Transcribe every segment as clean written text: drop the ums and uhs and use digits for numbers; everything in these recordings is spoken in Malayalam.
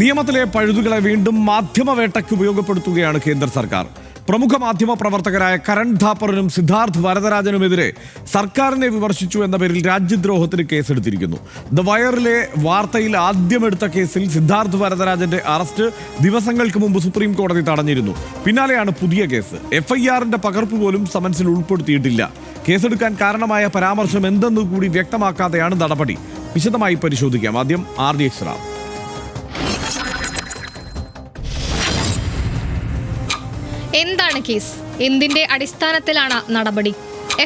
നിയമത്തിലെ പഴുതുകളെ വീണ്ടും മാധ്യമവേട്ടയ്ക്ക് ഉപയോഗപ്പെടുത്തുകയാണ് കേന്ദ്ര സർക്കാർ. പ്രമുഖ മാധ്യമ പ്രവർത്തകരായ കരൺ ഥാപ്പറിനും സിദ്ധാർത്ഥ് വരദരാജനുമെതിരെ സർക്കാരിനെ വിമർശിച്ചു എന്ന പേരിൽ രാജ്യദ്രോഹത്തിന് കേസെടുത്തിരിക്കുന്നു. ദ വയറിലെ വാർത്തയിൽ ആദ്യമെടുത്ത കേസിൽ സിദ്ധാർത്ഥ് വരദരാജന്റെ അറസ്റ്റ് ദിവസങ്ങൾക്ക് മുമ്പ് സുപ്രീം കോടതി തടഞ്ഞിരുന്നു. പിന്നാലെയാണ് പുതിയ കേസ്. FIRന്റെ പകർപ്പ് പോലും സമൻസിൽ ഉൾപ്പെടുത്തിയിട്ടില്ല. കേസെടുക്കാൻ കാരണമായ പരാമർശം എന്തെന്ന് കൂടി വ്യക്തമാക്കാതെയാണ് നടപടി. വിശദമായി പരിശോധിക്കാം. ആദ്യം RDX റാം. എന്താണ് കേസ്? എന്തിന്റെ അടിസ്ഥാനത്തിലാണ് നടപടി?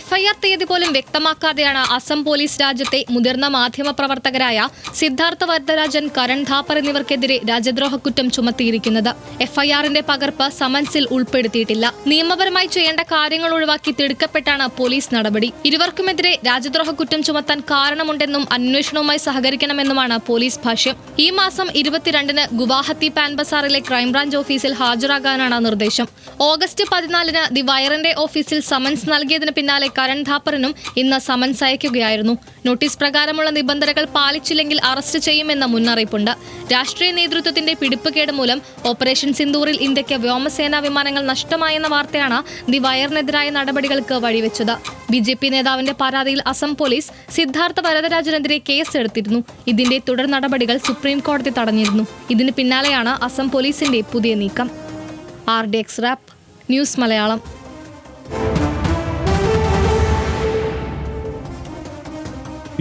FIR തീയതി പോലും വ്യക്തമാക്കാതെയാണ് അസം പോലീസ് രാജ്യത്തെ മുതിർന്ന മാധ്യമ പ്രവർത്തകരായ സിദ്ധാർത്ഥ് വരദരാജൻ, കരൺ ഥാപ്പർ എന്നിവർക്കെതിരെ രാജ്യദ്രോഹ കുറ്റം ചുമത്തിയിരിക്കുന്നത്. FIRന്റെ പകർപ്പ് സമൻസിൽ ഉൾപ്പെടുത്തിയിട്ടില്ല. നിയമപരമായി ചെയ്യേണ്ട കാര്യങ്ങൾ ഒഴിവാക്കി തിടുക്കപ്പെട്ടാണ് പോലീസ് നടപടി. ഇരുവർക്കുമെതിരെ രാജ്യദ്രോഹ കുറ്റം ചുമത്താൻ കാരണമുണ്ടെന്നും അന്വേഷണവുമായി സഹകരിക്കണമെന്നുമാണ് പോലീസ് ഭാഷ്യം. ഈ മാസം 22-ന് ഗുവാഹത്തി പാൻ ബസാറിലെ ക്രൈംബ്രാഞ്ച് ഓഫീസിൽ ഹാജരാകാനാണ് നിർദ്ദേശം. ഓഗസ്റ്റ് 14-ന് ദി വയറിന്റെ ഓഫീസിൽ സമൻസ് നൽകിയതിന് പിന്നാലെ കരൺ ഥാപ്പറിനും ഇന്ന് സമൻസ് അയക്കുകയായിരുന്നു. നോട്ടീസ് പ്രകാരമുള്ള നിബന്ധനകൾ പാലിച്ചില്ലെങ്കിൽ അറസ്റ്റ് ചെയ്യുമെന്ന മുന്നറിയിപ്പുണ്ട്. രാഷ്ട്രീയ നേതൃത്വത്തിന്റെ പിടിപ്പുകേട് മൂലം ഓപ്പറേഷൻ സിന്ദൂറിൽ ഇന്ത്യക്ക് വ്യോമസേനാ വിമാനങ്ങൾ നഷ്ടമായെന്ന വാർത്തയാണ് ദി വയറിനെതിരായ നടപടികൾക്ക് വഴിവെച്ചത്. BJP നേതാവിന്റെ പരാതിയിൽ അസം പോലീസ് സിദ്ധാർത്ഥ വരദരാജനെതിരെ കേസെടുത്തിരുന്നു. ഇതിന്റെ തുടർ നടപടികൾ സുപ്രീം കോടതി തടഞ്ഞിരുന്നു. ഇതിന് പിന്നാലെയാണ് അസം പോലീസിന്റെ പുതിയ നീക്കം. RDX rap news Malayalam.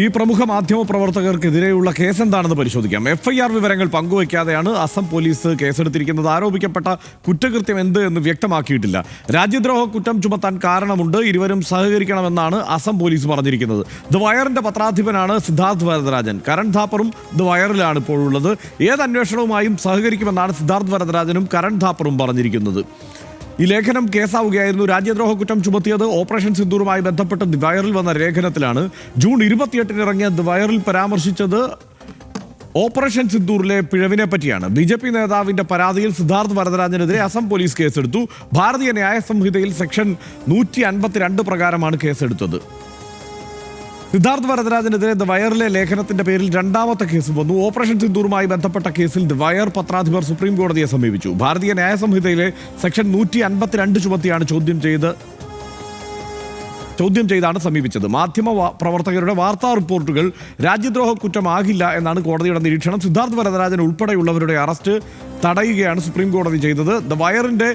ഈ പ്രമുഖ മാധ്യമ പ്രവർത്തകർക്കെതിരെയുള്ള കേസ് എന്താണെന്ന് പരിശോധിക്കാം. FIR വിവരങ്ങൾ പങ്കുവയ്ക്കാതെയാണ് അസം പോലീസ് കേസെടുത്തിരിക്കുന്നത്. ആരോപിക്കപ്പെട്ട കുറ്റകൃത്യം എന്ത് എന്ന് വ്യക്തമാക്കിയിട്ടില്ല. രാജ്യദ്രോഹ കുറ്റം ചുമത്താൻ കാരണമുണ്ട്. ഇരുവരും സഹകരിക്കണമെന്നാണ് അസം പോലീസ് പറഞ്ഞിരിക്കുന്നത്. ദ വയറിന്റെ പത്രാധിപനാണ് സിദ്ധാർത്ഥ് വരദരാജൻ. കരൺ ഥാപ്പറും ദ വയറിലാണ് ഇപ്പോഴുള്ളത്. ഏത് അന്വേഷണവുമായും സഹകരിക്കുമെന്നാണ് സിദ്ധാർത്ഥ് വരദരാജനും കരൺ ഥാപ്പറും പറഞ്ഞിരിക്കുന്നത്. ഈ ലേഖനം കേസാവുകയായിരുന്നു. രാജ്യദ്രോഹ കുറ്റം ചുമത്തിയത് ഓപ്പറേഷൻ സിന്ദൂറുമായി ബന്ധപ്പെട്ട് ദി വയറിൽ വന്ന ലേഖനത്തിലാണ്. ജൂൺ 28-ന് ഇറങ്ങിയ ദി വയറിൽ പരാമർശിച്ചത് ഓപ്പറേഷൻ സിന്ദൂറിലെ പിഴവിനെ പറ്റിയാണ്. BJP നേതാവിന്റെ പരാതിയിൽ സിദ്ധാർത്ഥ് വരദരാജനെതിരെ അസം പോലീസ് കേസെടുത്തു. ഭാരതീയ ന്യായ സംഹിതയിൽ സെക്ഷൻ 152 പ്രകാരമാണ് കേസെടുത്തത്. സിദ്ധാർത്ഥ് വരദരാജനെതിരെ ദ വയറിലെ ലേഖനത്തിന്റെ പേരിൽ രണ്ടാമത്തെ കേസ് വന്നു. ഓപ്പറേഷൻ സിന്ദൂറുമായി ബന്ധപ്പെട്ട കേസിൽ ദ വയർ പത്രാധിപർ സുപ്രീം കോടതിയെ സമീപിച്ചു. ഭാരതീയ ന്യായ സംഹിതയിലെ സെക്ഷൻ 152 ചുമത്തിയാണ് ചോദ്യം ചെയ്താണ് സമീപിച്ചത്. മാധ്യമ പ്രവർത്തകരുടെ വാർത്താ റിപ്പോർട്ടുകൾ രാജ്യദ്രോഹ കുറ്റമാകില്ല എന്നാണ് കോടതിയുടെ നിരീക്ഷണം. സിദ്ധാർത്ഥ് വരദരാജൻ ഉൾപ്പെടെയുള്ളവരുടെ അറസ്റ്റ് തടയുകയാണ് സുപ്രീം കോടതി ചെയ്തത്. ദ വയറിന്റെ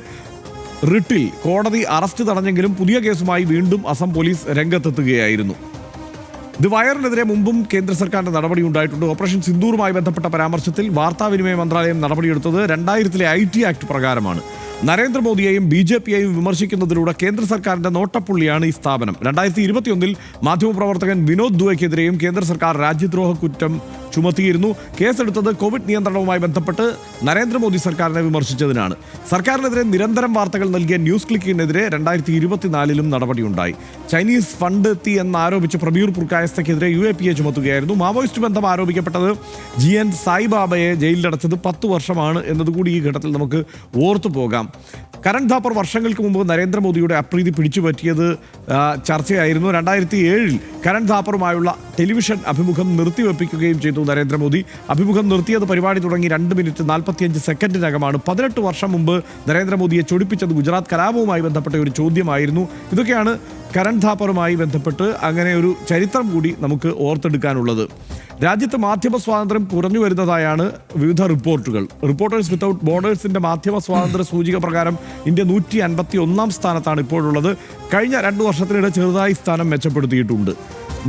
റിട്ടിൽ കോടതി അറസ്റ്റ് തടഞ്ഞെങ്കിലും പുതിയ കേസുമായി വീണ്ടും അസം പോലീസ് രംഗത്തെത്തുകയായിരുന്നു. ദി വയറിനെതിരെ മുമ്പും കേന്ദ്ര സർക്കാരിന്റെ നടപടി ഉണ്ടായിട്ടുണ്ട്. ഓപ്പറേഷൻ സിന്ദൂറുമായി ബന്ധപ്പെട്ട പരാമർശത്തിൽ വാർത്താവിനിമയ മന്ത്രാലയം നടപടിയെടുത്തത് 2000-ലെ IT ആക്ട് പ്രകാരമാണ്. നരേന്ദ്രമോദിയെയും BJPയെയും വിമർശിക്കുന്നതിലൂടെ കേന്ദ്ര സർക്കാരിന്റെ നോട്ടപ്പുള്ളിയാണ് ഈ സ്ഥാപനം. 2021-ൽ മാധ്യമപ്രവർത്തകൻ വിനോദ് ദുവയ്ക്കെതിരെയും കേന്ദ്ര സർക്കാർ രാജ്യദ്രോഹ കുറ്റം ചുമത്തിയിരുന്നു. കേസെടുത്തത് കോവിഡ് നിയന്ത്രണവുമായി ബന്ധപ്പെട്ട് നരേന്ദ്രമോദി സർക്കാരിനെ വിമർശിച്ചതിനാണ്. സർക്കാരിനെതിരെ നിരന്തരം വാർത്തകൾ നൽകിയ ന്യൂസ് ക്ലിക്കിനെതിരെ 2024-ലും നടപടിയുണ്ടായി. ചൈനീസ് ഫണ്ട് എത്തി എന്നാരോപിച്ച് പ്രബീർ പുർക്കായസ്തയ്ക്കെതിരെ UAPA ചുമത്തുകയായിരുന്നു. മാവോയിസ്റ്റ് ബന്ധം ആരോപിക്കപ്പെട്ടത് GN സായിബാബയെ ജയിലിലടച്ചത് 10 വർഷമാണ് എന്നതുകൂടി ഈ ഘട്ടത്തിൽ നമുക്ക് ഓർത്തു പോകാം. കരൺ ഥാപ്പർ വർഷങ്ങൾക്ക് മുമ്പ് നരേന്ദ്രമോദിയുടെ അപ്രീതി പിടിച്ചുപറ്റിയത് ചർച്ചയായിരുന്നു. 2007-ൽ കരൺ ഥാപ്പറുമായുള്ള ടെലിവിഷൻ അഭിമുഖം നിർത്തിവെപ്പിക്കുകയും ചെയ്തു നരേന്ദ്രമോദി. അഭിമുഖം നിർത്തിയത് പരിപാടി തുടങ്ങി 2 മിനിറ്റ് 45 സെക്കൻഡിനകമാണ്. 18 വർഷം മുമ്പ് നരേന്ദ്രമോദിയെ ചൊടിപ്പിച്ചത് ഗുജറാത്ത് കലാപവുമായി ബന്ധപ്പെട്ട ഒരു ചോദ്യമായിരുന്നു. ഇതൊക്കെയാണ് കരൺ ഥാപ്പറുമായി ബന്ധപ്പെട്ട് അങ്ങനെ ഒരു ചരിത്രം കൂടി നമുക്ക് ഓർത്തെടുക്കാനുള്ളത്. രാജ്യത്ത് മാധ്യമ സ്വാതന്ത്ര്യം കുറഞ്ഞു വരുന്നതായാണ് വിവിധ റിപ്പോർട്ടുകൾ. റിപ്പോർട്ടേഴ്സ് വിത്തൗട്ട് ബോർഡേഴ്സിന്റെ മാധ്യമ സ്വാതന്ത്ര്യ സൂചിക പ്രകാരം ഇന്ത്യ 151-ാം സ്ഥാനത്താണ് ഇപ്പോഴുള്ളത്. കഴിഞ്ഞ 2 വർഷത്തിനിടെ ചെറുതായി സ്ഥാനം മെച്ചപ്പെടുത്തിയിട്ടുണ്ട്.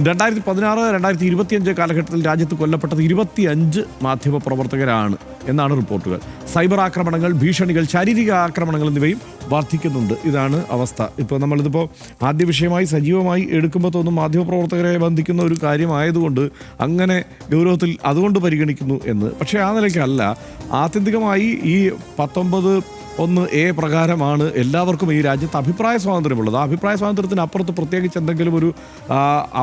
2016-2025 കാലഘട്ടത്തിൽ രാജ്യത്ത് കൊല്ലപ്പെട്ടത് 25 മാധ്യമ പ്രവർത്തകരാണ് എന്നാണ് റിപ്പോർട്ടുകൾ. സൈബർ ആക്രമണങ്ങൾ, ഭീഷണികൾ, ശാരീരിക ആക്രമണങ്ങൾ എന്നിവയും വർദ്ധിക്കുന്നുണ്ട്. ഇതാണ് അവസ്ഥ. ഇപ്പോൾ നമ്മളിതിപ്പോൾ ആദ്യ വിഷയമായി സജീവമായി എടുക്കുമ്പോൾ തോന്നും മാധ്യമപ്രവർത്തകരെ ബന്ധിക്കുന്ന ഒരു കാര്യമായതുകൊണ്ട് അങ്ങനെ ഗൗരവത്തിൽ അതുകൊണ്ട് പരിഗണിക്കുന്നു എന്ന്. പക്ഷേ ആ നിലയ്ക്കല്ല. ആത്യന്തികമായി ഈ 19(1)(a) പ്രകാരമാണ് എല്ലാവർക്കും ഈ രാജ്യത്ത് അഭിപ്രായ സ്വാതന്ത്ര്യമുള്ളത്. ആ അഭിപ്രായ സ്വാതന്ത്ര്യത്തിന് അപ്പുറത്ത് പ്രത്യേകിച്ച് എന്തെങ്കിലും ഒരു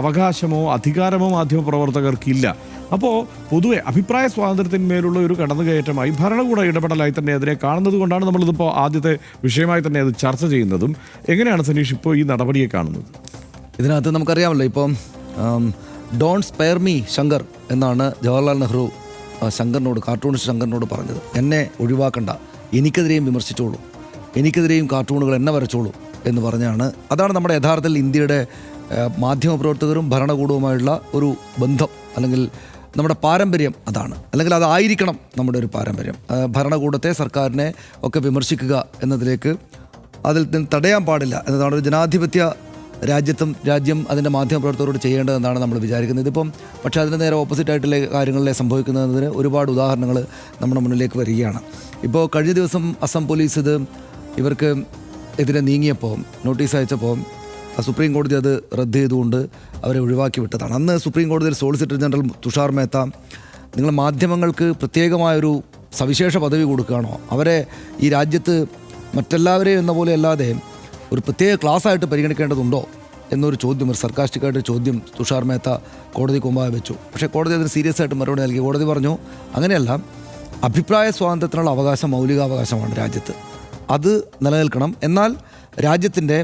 അവകാശമോ അധികാരമോ മാധ്യമപ്രവർത്തകർക്കില്ല. അപ്പോൾ പൊതുവെ അഭിപ്രായ സ്വാതന്ത്ര്യത്തിന്മേലുള്ള ഒരു കടന്നുകയറ്റമായി ഭരണകൂട ഇടപെടലായി തന്നെ അതിനെ കാണുന്നത് കൊണ്ടാണ് നമ്മളിതിപ്പോൾ ആദ്യത്തെ വിഷയമായി തന്നെ അത് ചർച്ച ചെയ്യുന്നതും. എങ്ങനെയാണ് സനീഷ് ഇപ്പോൾ ഈ നടപടിയെ കാണുന്നത്? ഇതിനകത്ത് നമുക്കറിയാമല്ലോ, ഇപ്പം ഡോണ്ട് സ്പെയർ മീ ശങ്കർ എന്നാണ് ജവഹർലാൽ നെഹ്റു ശങ്കറിനോട്, കാർട്ടൂണിസ്റ്റ് ശങ്കറിനോട് പറഞ്ഞത്, എന്നെ ഒഴിവാക്കണ്ട, എനിക്കെതിരെയും വിമർശിച്ചോളൂ, എനിക്കെതിരെയും കാർട്ടൂണുകൾ എന്നെ വരച്ചോളൂ എന്ന് പറഞ്ഞാണ്. അതാണ് നമ്മുടെ യഥാർത്ഥത്തിൽ ഇന്ത്യയുടെ മാധ്യമപ്രവർത്തകരും ഭരണകൂടവുമായുള്ള ഒരു ബന്ധം, അല്ലെങ്കിൽ നമ്മുടെ പാരമ്പര്യം അതാണ്, അല്ലെങ്കിൽ അതായിരിക്കണം നമ്മുടെ ഒരു പാരമ്പര്യം. ഭരണകൂടത്തെ, സർക്കാരിനെ ഒക്കെ വിമർശിക്കുക എന്നതിലേക്ക് അതിൽ നിന്ന് തടയാൻ പാടില്ല എന്നതാണ് ഒരു ജനാധിപത്യ രാജ്യം അതിൻ്റെ മാധ്യമപ്രവർത്തകരോട് ചെയ്യേണ്ടതെന്നാണ് നമ്മൾ വിചാരിക്കുന്നത്. ഇതിപ്പം പക്ഷേ അതിന് നേരെ ഓപ്പോസിറ്റായിട്ടുള്ള കാര്യങ്ങളിലെ സംഭവിക്കുന്നതിന് ഒരുപാട് ഉദാഹരണങ്ങൾ നമ്മുടെ മുന്നിലേക്ക് വരികയാണ്. ഇപ്പോൾ കഴിഞ്ഞ ദിവസം അസം പോലീസ് ഇവർക്ക് എതിരെ നീങ്ങിയപ്പോൾ, നോട്ടീസ് അയച്ചപ്പോൾ സുപ്രീം കോടതി അത് റദ്ദ് ചെയ്തുകൊണ്ട് അവരെ ഒഴിവാക്കി വിട്ടതാണ്. അന്ന് സുപ്രീം കോടതിയിൽ സോളിസിറ്റർ ജനറൽ തുഷാർ മേത്ത, നിങ്ങൾ മാധ്യമങ്ങൾക്ക് പ്രത്യേകമായൊരു സവിശേഷ പദവി കൊടുക്കുകയാണോ, അവരെ ഈ രാജ്യത്ത് മറ്റെല്ലാവരെയും എന്ന പോലെ അല്ലാതെ ഒരു പ്രത്യേക ക്ലാസ്സായിട്ട് പരിഗണിക്കേണ്ടതുണ്ടോ എന്നൊരു ചോദ്യം, ഒരു സർക്കാസ്റ്റിക്കായിട്ട് ചോദ്യം തുഷാർ മേത്ത കോടതിക്ക് മുമ്പാകെ വെച്ചു. പക്ഷേ കോടതി അതിന് സീരിയസ് ആയിട്ട് മറുപടി നൽകി. കോടതി പറഞ്ഞു, അങ്ങനെയല്ല, അഭിപ്രായ സ്വാതന്ത്ര്യത്തിനുള്ള അവകാശം മൗലികാവകാശമാണ് രാജ്യത്ത്, അത് നിലനിൽക്കണം, എന്നാൽ രാജ്യത്തിൻ്റെ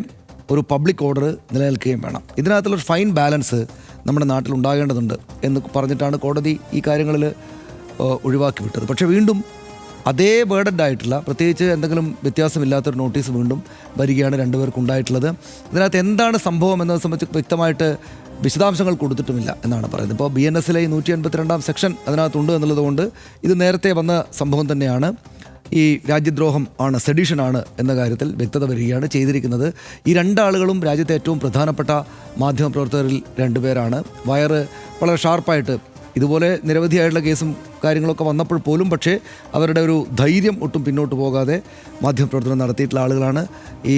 ഒരു പബ്ലിക് ഓർഡർ നിലനിൽക്കുകയും വേണം. ഇതിനകത്തുള്ളൊരു ഫൈൻ ബാലൻസ് നമ്മുടെ നാട്ടിൽ ഉണ്ടാകേണ്ടതുണ്ട് എന്ന് പറഞ്ഞിട്ടാണ് കോടതി ഈ കാര്യങ്ങളിൽ ഒഴിവാക്കി വിട്ടത്. പക്ഷേ വീണ്ടും അതേ ബേർഡൻ്റായിട്ടുള്ള, പ്രത്യേകിച്ച് എന്തെങ്കിലും വ്യത്യാസമില്ലാത്തൊരു നോട്ടീസ് വീണ്ടും വരികയാണ് രണ്ടുപേർക്കും ഉണ്ടായിട്ടുള്ളത്. ഇതിനകത്ത് എന്താണ് സംഭവം എന്നതെ സംബന്ധിച്ച് വ്യക്തമായിട്ട് വിശദാംശങ്ങൾ കൊടുത്തിട്ടുമില്ല എന്നാണ് പറയുന്നത്. ഇപ്പോൾ BNSലെ 182 സെക്ഷൻ അതിനകത്തുണ്ട് എന്നുള്ളതുകൊണ്ട് ഇത് നേരത്തെ വന്ന സംഭവം തന്നെയാണ്. ഈ രാജ്യദ്രോഹം ആണ്, സെഡിഷനാണ് എന്ന കാര്യത്തിൽ വ്യക്തത വരികയാണ് ചെയ്തിരിക്കുന്നത്. ഈ രണ്ടാളുകളും രാജ്യത്തെ ഏറ്റവും പ്രധാനപ്പെട്ട മാധ്യമപ്രവർത്തകരിൽ രണ്ടുപേരാണ്. വയറ് വളരെ ഷാർപ്പായിട്ട്, ഇതുപോലെ നിരവധിയായിട്ടുള്ള കേസും കാര്യങ്ങളൊക്കെ വന്നപ്പോൾ പോലും പക്ഷേ അവരുടെ ഒരു ധൈര്യം ഒട്ടും പിന്നോട്ട് പോകാതെ മാധ്യമപ്രവർത്തനം നടത്തിയിട്ടുള്ള ആളുകളാണ്. ഈ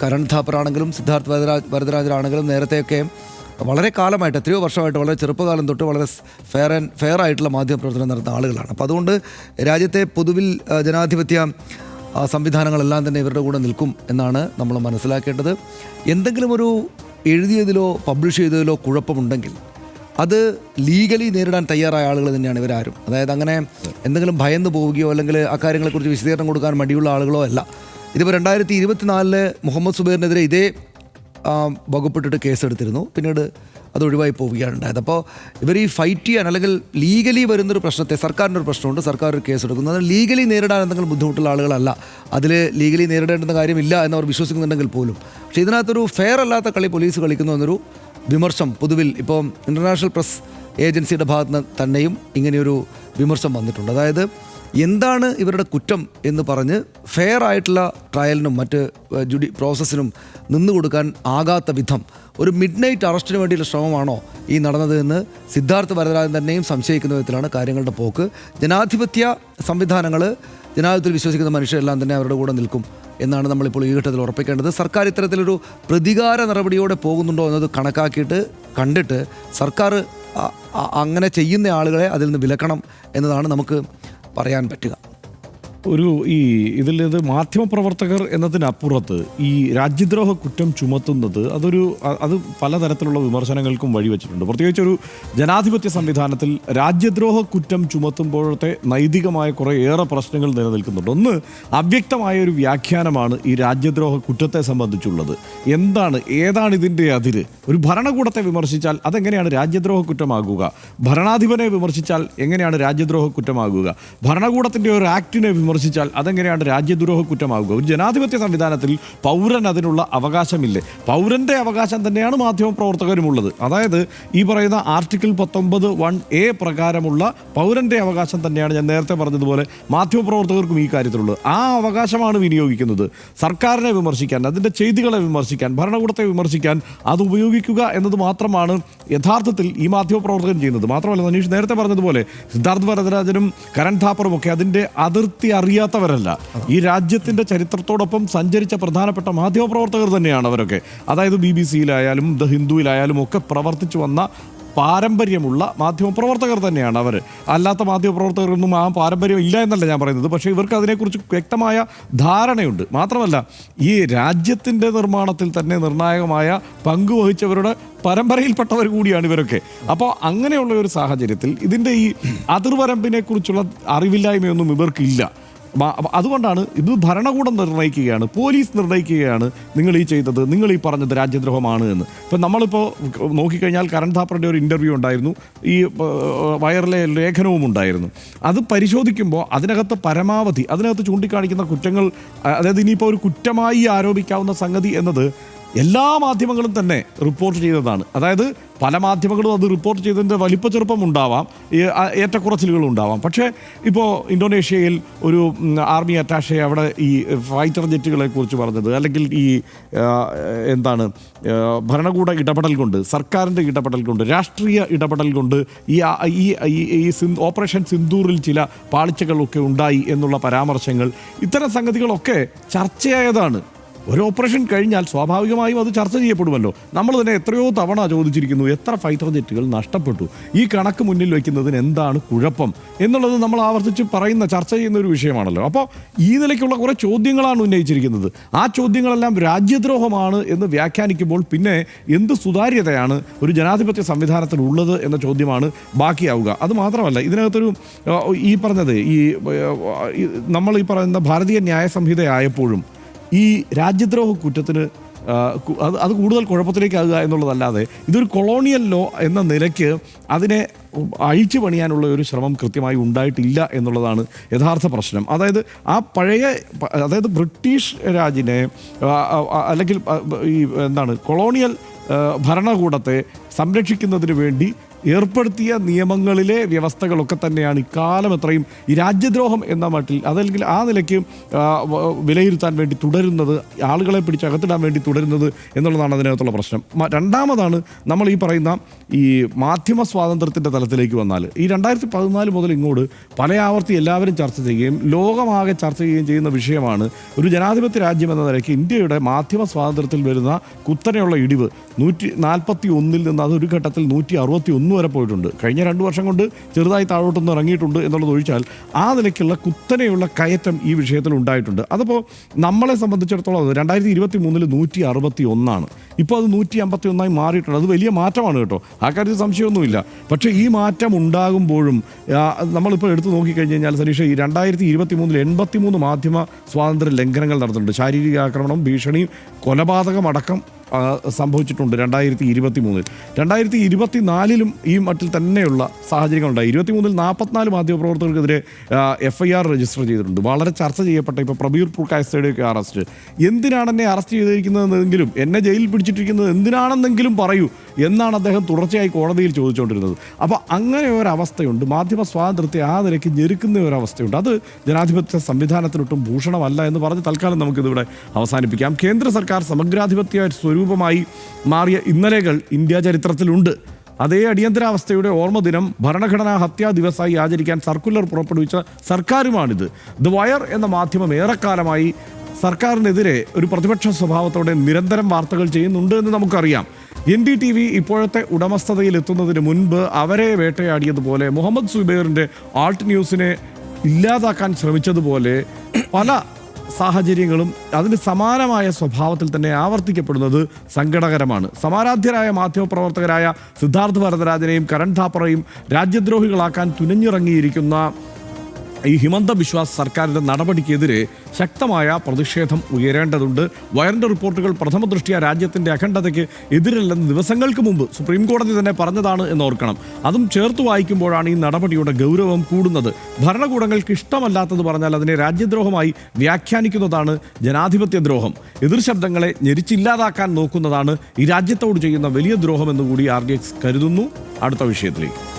കരൺ ഥാപ്പറാണെങ്കിലും സിദ്ധാർത്ഥ് വരദരാജനാണെങ്കിലും നേരത്തെയൊക്കെ വളരെ കാലമായിട്ട്, എത്രയോ വർഷമായിട്ട്, വളരെ ചെറുപ്പകാലം തൊട്ട് വളരെ ഫെയർ ആയിട്ടുള്ള മാധ്യമപ്രവർത്തനം നടത്തുന്ന ആളുകളാണ്. അപ്പോൾ അതുകൊണ്ട് രാജ്യത്തെ പൊതുവിൽ ജനാധിപത്യ സംവിധാനങ്ങളെല്ലാം തന്നെ ഇവരുടെ കൂടെ നിൽക്കും എന്നാണ് നമ്മൾ മനസ്സിലാക്കേണ്ടത്. എന്തെങ്കിലും ഒരു എഴുതിയതിലോ പബ്ലിഷ് ചെയ്തതിലോ കുഴപ്പമുണ്ടെങ്കിൽ അത് ലീഗലി നേരിടാൻ തയ്യാറായ ആളുകൾ തന്നെയാണ് ഇവരാരും. അതായത് അങ്ങനെ എന്തെങ്കിലും ഭയന്ന് പോവുകയോ അല്ലെങ്കിൽ ആ കാര്യങ്ങളെക്കുറിച്ച് വിശദീകരണം കൊടുക്കാൻ മടിയുള്ള ആളുകളോ അല്ല. ഇതിപ്പോൾ 2024 മുഹമ്മദ് സുബൈറിനെതിരെ ഇതേ വകുപ്പിട്ടിട്ട് കേസെടുത്തിരുന്നു, പിന്നീട് അത് ഒഴിവായി പോവുകയാണ് ഉണ്ടായത്. അപ്പോൾ ഇവർ ഈ ഫൈറ്റ് ചെയ്യാൻ, അല്ലെങ്കിൽ ലീഗലി വരുന്നൊരു പ്രശ്നത്തെ, സർക്കാരിൻ്റെ ഒരു പ്രശ്നമുണ്ട്, സർക്കാർ ഒരു കേസെടുക്കുന്നു, അത് ലീഗലി നേരിടാൻ എന്തെങ്കിലും ബുദ്ധിമുട്ടുള്ള ആളുകളല്ല, അതിൽ ലീഗലി നേരിടേണ്ടുന്ന കാര്യമില്ല എന്നവർ വിശ്വസിക്കുന്നുണ്ടെങ്കിൽ പോലും. പക്ഷേ ഇതിനകത്തൊരു ഫെയർ അല്ലാത്ത കളി പോലീസ് കളിക്കുന്നു എന്നൊരു വിമർശം പൊതുവിൽ ഇപ്പോൾ ഇൻ്റർനാഷണൽ പ്രസ് ഏജൻസിയുടെ ഭാഗത്ത് നിന്ന് തന്നെയും ഇങ്ങനെയൊരു വിമർശം വന്നിട്ടുണ്ട്. അതായത് എന്താണ് ഇവരുടെ കുറ്റം എന്ന് പറഞ്ഞ് ഫെയർ ആയിട്ടുള്ള ട്രയലിനും മറ്റ് പ്രോസസ്സിനും നിന്നു കൊടുക്കാൻ ആകാത്ത വിധം ഒരു മിഡ് നൈറ്റ് അറസ്റ്റിന് വേണ്ടിയുള്ള ശ്രമമാണോ ഈ നടന്നത് എന്ന് സിദ്ധാർത്ഥ് വരദരാജൻ തന്നെയും സംശയിക്കുന്ന വിധത്തിലാണ് കാര്യങ്ങളുടെ പോക്ക്. ജനാധിപത്യ സംവിധാനങ്ങൾ, ജനാധിപത്യത്തിൽ വിശ്വസിക്കുന്ന മനുഷ്യരെല്ലാം തന്നെ അവരുടെ കൂടെ നിൽക്കും എന്നാണ് നമ്മളിപ്പോൾ ഈ ഘട്ടത്തിൽ ഉറപ്പിക്കേണ്ടത്. സർക്കാർ ഇത്തരത്തിലൊരു പ്രതികാര നടപടിയോടെ പോകുന്നുണ്ടോ എന്നത് കണ്ടിട്ട് സർക്കാർ അങ്ങനെ ചെയ്യുന്ന ആളുകളെ അതിൽ നിന്ന് വിലക്കണം എന്നതാണ് നമുക്ക് പറയാൻ പറ്റുക. ഇതിൽ മാധ്യമപ്രവർത്തകർ എന്നതിനപ്പുറത്ത് ഈ രാജ്യദ്രോഹ കുറ്റം ചുമത്തുന്നത് അത് പലതരത്തിലുള്ള വിമർശനങ്ങൾക്കും വഴിവെച്ചിട്ടുണ്ട്. പ്രത്യേകിച്ച് ഒരു ജനാധിപത്യ സംവിധാനത്തിൽ രാജ്യദ്രോഹ കുറ്റം ചുമത്തുമ്പോഴത്തെ നൈതികമായ കുറേയേറെ പ്രശ്നങ്ങൾ നിലനിൽക്കുന്നുണ്ട്. ഒന്ന്, അവ്യക്തമായ ഒരു വ്യാഖ്യാനമാണ് ഈ രാജ്യദ്രോഹ കുറ്റത്തെ സംബന്ധിച്ചുള്ളത്. ഏതാണ് ഇതിൻ്റെ അതിര്? ഒരു ഭരണകൂടത്തെ വിമർശിച്ചാൽ അതെങ്ങനെയാണ് രാജ്യദ്രോഹ കുറ്റമാകുക? ഭരണാധിപനെ വിമർശിച്ചാൽ എങ്ങനെയാണ് രാജ്യദ്രോഹ കുറ്റമാകുക? ഭരണകൂടത്തിൻ്റെ ഒരു ആക്ടിനെ വിമർശിച്ചാൽ അതെങ്ങനെയാണ് രാജ്യദ്രോഹ കുറ്റമാകുക? ഒരു ജനാധിപത്യ സംവിധാനത്തിൽ പൗരൻ അതിനുള്ള അവകാശമില്ലേ? പൗരന്റെ അവകാശം തന്നെയാണ് മാധ്യമപ്രവർത്തകരുമുള്ളത്. അതായത് ഈ പറയുന്ന ആർട്ടിക്കിൾ 19(1)A പ്രകാരമുള്ള പൗരന്റെ അവകാശം തന്നെയാണ് ഞാൻ നേരത്തെ പറഞ്ഞതുപോലെ മാധ്യമപ്രവർത്തകർക്കും ഈ കാര്യത്തിലുള്ളത്. ആ അവകാശമാണ് വിനിയോഗിക്കുന്നത്. സർക്കാരിനെ വിമർശിക്കാൻ, അതിൻ്റെ ചെയ്തികളെ വിമർശിക്കാൻ, ഭരണകൂടത്തെ വിമർശിക്കാൻ അത് ഉപയോഗിക്കുക എന്നത് മാത്രമാണ് യഥാർത്ഥത്തിൽ ഈ മാധ്യമപ്രവർത്തകൻ ചെയ്യുന്നത്. മാത്രമല്ല, മനീഷ് നേരത്തെ പറഞ്ഞതുപോലെ സിദ്ധാർത്ഥ് വരദരാജനും കരൺ ഥാപ്പറും ഒക്കെ അതിൻ്റെ അതിർത്തി അറിയാത്തവരല്ല. ഈ രാജ്യത്തിൻ്റെ ചരിത്രത്തോടൊപ്പം സഞ്ചരിച്ച പ്രധാനപ്പെട്ട മാധ്യമപ്രവർത്തകർ തന്നെയാണ് അവരൊക്കെ. അതായത് BBC-യിലായാലും ദ ഹിന്ദുവിലായാലും ഒക്കെ പ്രവർത്തിച്ചു വന്ന പാരമ്പര്യമുള്ള മാധ്യമപ്രവർത്തകർ തന്നെയാണ് അവർ. അല്ലാത്ത മാധ്യമപ്രവർത്തകർക്കൊന്നും ആ പാരമ്പര്യം ഇല്ല എന്നല്ല ഞാൻ പറയുന്നത്. പക്ഷേ ഇവർക്ക് അതിനെക്കുറിച്ച് വ്യക്തമായ ധാരണയുണ്ട്. മാത്രമല്ല, ഈ രാജ്യത്തിൻ്റെ നിർമ്മാണത്തിൽ തന്നെ നിർണായകമായ പങ്കുവഹിച്ചവരുടെ പരമ്പരയിൽപ്പെട്ടവർ കൂടിയാണ് ഇവരൊക്കെ. അപ്പോൾ അങ്ങനെയുള്ള ഒരു സാഹചര്യത്തിൽ ഇതിൻ്റെ ഈ അതിർവരമ്പിനെ കുറിച്ചുള്ള അറിവില്ലായ്മയൊന്നും ഇവർക്കില്ല. അതുകൊണ്ടാണ് ഇത് ഭരണകൂടം നിർണ്ണയിക്കുകയാണ്, പോലീസ് നിർണ്ണയിക്കുകയാണ് നിങ്ങൾ ഈ ചെയ്തത്, നിങ്ങൾ ഈ പറഞ്ഞത് രാജ്യദ്രോഹമാണ് എന്ന്. ഇപ്പം നമ്മളിപ്പോൾ നോക്കിക്കഴിഞ്ഞാൽ കരൺ താപ്പറിൻ്റെ ഒരു ഇൻ്റർവ്യൂ ഉണ്ടായിരുന്നു, ഈ വയറിലെ ലേഖനവും ഉണ്ടായിരുന്നു. അത് പരിശോധിക്കുമ്പോൾ അതിനകത്ത് പരമാവധി അതിനകത്ത് ചൂണ്ടിക്കാണിക്കുന്ന കുറ്റങ്ങൾ, അതായത് ഇനിയിപ്പോൾ ഒരു കുറ്റമായി ആരോപിക്കാവുന്ന സംഗതി എന്നത് എല്ലാ മാധ്യമങ്ങളും തന്നെ റിപ്പോർട്ട് ചെയ്തതാണ്. അതായത് പല മാധ്യമങ്ങളും അത് റിപ്പോർട്ട് ചെയ്തതിൻ്റെ വലിപ്പ ചെറുപ്പം ഉണ്ടാവാം, ഏറ്റക്കുറച്ചിലുകൾ ഉണ്ടാവാം. പക്ഷേ ഇപ്പോൾ ഇന്തോനേഷ്യയിൽ ഒരു ആർമി അറ്റാഷെ അവിടെ ഈ ഫൈറ്റർ ജെറ്റുകളെ കുറിച്ച് പറഞ്ഞത്, അല്ലെങ്കിൽ ഈ ഭരണകൂട ഇടപെടൽ കൊണ്ട്, സർക്കാരിൻ്റെ ഇടപെടൽ കൊണ്ട്, രാഷ്ട്രീയ ഇടപെടൽ കൊണ്ട് ഈ ഓപ്പറേഷൻ സിന്ദൂറിൽ ചില പാളിച്ചകളൊക്കെ ഉണ്ടായി എന്നുള്ള പരാമർശങ്ങൾ, ഇത്തരം സംഗതികളൊക്കെ ചർച്ചയായതാണ്. ഒരു ഓപ്പറേഷൻ കഴിഞ്ഞാൽ സ്വാഭാവികമായും അത് ചർച്ച ചെയ്യപ്പെടുമല്ലോ. നമ്മൾ തന്നെ എത്രയോ തവണ ചോദിച്ചിരിക്കുന്നു, എത്ര ഫൈറ്റർ ജെറ്റുകൾ നഷ്ടപ്പെട്ടു, ഈ കണക്ക് മുന്നിൽ വയ്ക്കുന്നതിന് എന്താണ് കുഴപ്പം എന്നുള്ളത് നമ്മൾ ആവർത്തിച്ച് ചർച്ച ചെയ്യുന്ന ഒരു വിഷയമാണല്ലോ. അപ്പോൾ ഈ നിലയ്ക്കുള്ള കുറേ ചോദ്യങ്ങളാണ് ഉന്നയിച്ചിരിക്കുന്നത്. ആ ചോദ്യങ്ങളെല്ലാം രാജ്യദ്രോഹമാണ് എന്ന് വ്യാഖ്യാനിക്കുമ്പോൾ പിന്നെ എന്ത് സുതാര്യതയാണ് ഒരു ജനാധിപത്യ സംവിധാനത്തിലുള്ളത് എന്ന ചോദ്യമാണ് ബാക്കിയാവുക. അത് മാത്രമല്ല, ഇതിനകത്തൊരു ഈ പറഞ്ഞത് നമ്മൾ ഈ പറയുന്ന ഭാരതീയ ന്യായ സംഹിതയായപ്പോഴും ഈ രാജ്യദ്രോഹ കുറ്റത്തിന് അത് കൂടുതൽ കുഴപ്പത്തിലേക്കാകുക എന്നുള്ളതല്ലാതെ ഇതൊരു കൊളോണിയൽ ലോ എന്ന നിലയ്ക്ക് അതിനെ അഴിച്ചു പണിയാനുള്ള ഒരു ശ്രമം കൃത്യമായി ഉണ്ടായിട്ടില്ല എന്നുള്ളതാണ് യഥാർത്ഥ പ്രശ്നം. അതായത് അതായത് ബ്രിട്ടീഷ് രാജിനെ അല്ലെങ്കിൽ ഈ കൊളോണിയൽ ഭരണകൂടത്തെ സംരക്ഷിക്കുന്നതിന് വേണ്ടി ഏർപ്പെടുത്തിയ നിയമങ്ങളിലെ വ്യവസ്ഥകളൊക്കെ തന്നെയാണ് ഇക്കാലം എത്രയും ഈ രാജ്യദ്രോഹം എന്ന മട്ടിൽ, അതല്ലെങ്കിൽ ആ നിലയ്ക്ക് വിലയിരുത്താൻ വേണ്ടി തുടരുന്നത്, ആളുകളെ പിടിച്ചകത്തിടാൻ വേണ്ടി തുടരുന്നത് എന്നുള്ളതാണ് അതിനകത്തുള്ള പ്രശ്നം. രണ്ടാമതാണ് നമ്മൾ ഈ പറയുന്ന ഈ മാധ്യമ സ്വാതന്ത്ര്യത്തിൻ്റെ തലത്തിലേക്ക് വന്നാൽ, ഈ 2014 മുതൽ ഇങ്ങോട്ട് പല ആവർത്തി എല്ലാവരും ചർച്ച ചെയ്യുകയും ലോകമാകെ ചർച്ച ചെയ്യുകയും ചെയ്യുന്ന വിഷയമാണ് ഒരു ജനാധിപത്യ രാജ്യം എന്ന നിലയ്ക്ക് ഇന്ത്യയുടെ മാധ്യമ സ്വാതന്ത്ര്യത്തിൽ വരുന്ന കുത്തനെയുള്ള ഇടിവ്. 141 നിന്ന് അതൊരു ഘട്ടത്തിൽ 161 വരെ പോയിട്ടുണ്ട്. കഴിഞ്ഞ 2 വർഷം കൊണ്ട് ചെറുതായി താഴോട്ടൊന്ന് ഇറങ്ങിയിട്ടുണ്ട് എന്നുള്ളത് ഒഴിച്ചാൽ ആ നിലയ്ക്കുള്ള കുത്തനെയുള്ള കയറ്റം ഈ വിഷയത്തിൽ ഉണ്ടായിട്ടുണ്ട്. അതിപ്പോൾ നമ്മളെ സംബന്ധിച്ചിടത്തോളം 2023 161, ഇപ്പോൾ അത് 151 മാറിയിട്ടുണ്ട്. അത് വലിയ മാറ്റമാണ് കേട്ടോ, ആ കാര്യത്തിൽ സംശയമൊന്നുമില്ല. പക്ഷേ ഈ മാറ്റം ഉണ്ടാകുമ്പോഴും നമ്മളിപ്പോൾ എടുത്തു നോക്കിക്കഴിഞ്ഞ് കഴിഞ്ഞാൽ സനീഷ, ഈ 2023 83 മാധ്യമ സ്വാതന്ത്ര്യ ലംഘനങ്ങൾ നടന്നിട്ടുണ്ട്. ശാരീരിക ആക്രമണം, ഭീഷണി, കൊലപാതകം അടക്കം സംഭവിച്ചിട്ടുണ്ട് 2023. 2024 ഈ മട്ടിൽ തന്നെയുള്ള സാഹചര്യങ്ങളുണ്ടായി. 23 44 മാധ്യമപ്രവർത്തകർക്കെതിരെ FIR രജിസ്റ്റർ ചെയ്തിട്ടുണ്ട്. വളരെ ചർച്ച ചെയ്യപ്പെട്ട ഇപ്പോൾ പ്രബീർ പുർക്കായസ്ഥയുടെയൊക്കെ അറസ്റ്റ്, എന്തിനാണ് എന്നെ അറസ്റ്റ് ചെയ്തിരിക്കുന്നതെന്നെങ്കിലും, എന്നെ ജയിലിൽ പിടിച്ചിട്ടിരിക്കുന്നത് എന്തിനാണെന്നെങ്കിലും പറയൂ എന്നാണ് അദ്ദേഹം തുടർച്ചയായി കോടതിയിൽ ചോദിച്ചുകൊണ്ടിരുന്നത്. അപ്പോൾ അങ്ങനെ ഒരവസ്ഥയുണ്ട്. മാധ്യമ സ്വാതന്ത്ര്യത്തെ ആ നിലയ്ക്ക് ഞെരുക്കുന്ന ഒരവസ്ഥയുണ്ട്. അത് ജനാധിപത്യ സംവിധാനത്തിനൊട്ടും ഭൂഷണമല്ല എന്ന് പറഞ്ഞ് തൽക്കാലം നമുക്കിതിവിടെ അവസാനിപ്പിക്കാം. കേന്ദ്ര സർക്കാർ സമഗ്രാധിപത്യ സ്വരൂപമായി മാറിയ ഇന്നലെകൾ ഇന്ത്യ ചരിത്രത്തിലുണ്ട്. അതേ അടിയന്തരാവസ്ഥയുടെ ഓർമ്മദിനം ഭരണഘടനാ ഹത്യാ ദിവസമായി ആചരിക്കാൻ സർക്കുലർ പുറപ്പെടുവിച്ച സർക്കാരുമാണിത്. ദ വയർ എന്ന മാധ്യമം ഏറെക്കാലമായി സർക്കാരിനെതിരെ ഒരു പ്രതിപക്ഷ സ്വഭാവത്തോടെ നിരന്തരം വാർത്തകൾ ചെയ്യുന്നുണ്ട് എന്ന് നമുക്കറിയാം. NDTV ഇപ്പോഴത്തെ ഉടമസ്ഥതയിൽ എത്തുന്നതിന് മുൻപ് അവരെ വേട്ടയാടിയതുപോലെ, മുഹമ്മദ് സുബൈറിൻ്റെ ആൾട്ട് ന്യൂസിനെ ഇല്ലാതാക്കാൻ ശ്രമിച്ചതുപോലെ പല സാഹചര്യങ്ങളും അതിന് സമാനമായ സ്വഭാവത്തിൽ തന്നെ ആവർത്തിക്കപ്പെടുന്നത് സങ്കടകരമാണ്. സമാരാധ്യരായ മാധ്യമപ്രവർത്തകരായ സിദ്ധാർത്ഥ് വരദരാജനെയും കരൺ താപ്പറെയും രാജ്യദ്രോഹികളാക്കാൻ തുനിഞ്ഞിറങ്ങിയിരിക്കുന്ന ഈ ഹിമന്ത ബിശ്വാസ് സർക്കാരിൻ്റെ നടപടിക്കെതിരെ ശക്തമായ പ്രതിഷേധം ഉയരേണ്ടതുണ്ട്. വയറിൻ്റെ റിപ്പോർട്ടുകൾ പ്രഥമ ദൃഷ്ട്യാ രാജ്യത്തിൻ്റെ അഖണ്ഡതയ്ക്ക് എതിരല്ലെന്ന് ദിവസങ്ങൾക്ക് മുമ്പ് സുപ്രീം കോടതി തന്നെ പറഞ്ഞതാണ് എന്നോർക്കണം. അതും ചേർത്ത് വായിക്കുമ്പോഴാണ് ഈ നടപടിയുടെ ഗൗരവം കൂടുന്നത്. ഭരണകൂടങ്ങൾക്ക് ഇഷ്ടമല്ലാത്തത് പറഞ്ഞാൽ അതിനെ രാജ്യദ്രോഹമായി വ്യാഖ്യാനിക്കുന്നതാണ് ജനാധിപത്യ ദ്രോഹം. എതിർ ശബ്ദങ്ങളെ ഞെരിച്ചില്ലാതാക്കാൻ നോക്കുന്നതാണ് ഈ രാജ്യത്തോട് ചെയ്യുന്ന വലിയ ദ്രോഹമെന്നുകൂടി RDX കരുതുന്നു. അടുത്ത വിഷയത്തിലേക്ക്.